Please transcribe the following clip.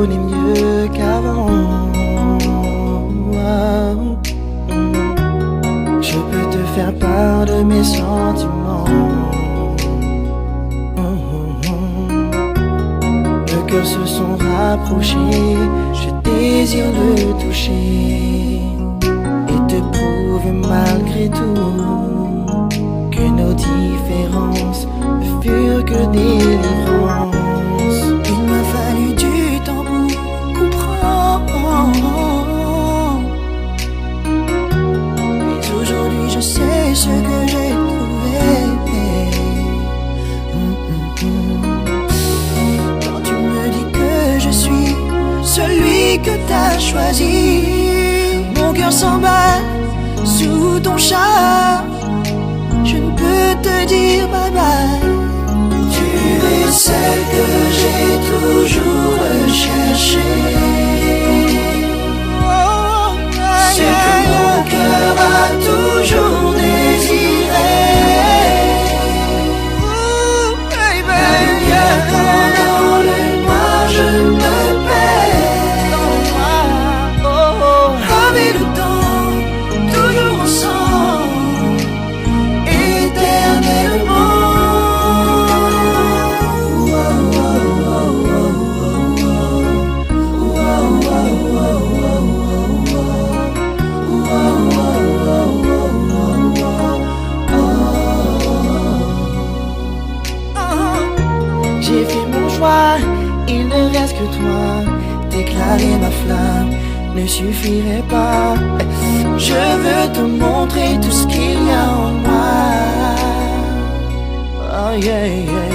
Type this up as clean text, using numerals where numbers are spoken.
connais mieux qu'avant. Je peux te faire part de mes sentiments. Nos cœurs se sont rapprochés, je désire le toucher et te prouver malgré tout que nos différences ne furent que délivrance. Il m'a fallu du temps pour comprendre, mais aujourd'hui je sais ce que j'ai trouvé. Quand tu me dis que je suis celui que t'as choisi, mon cœur s'emballe sous ton charme. Je ne peux te dire bye bye. Tu es celle que j'ai toujours recherchée, celle que mon cœur a toujours désirée. Quand dans le noir je me perds, avec le temps, toujours ensemble, éternellement. J'ai fait mon choix, il ne reste que toi. Déclarer ma flamme ne suffirait pas. Je veux te montrer tout ce qu'il y a en moi. Oh yeah, yeah.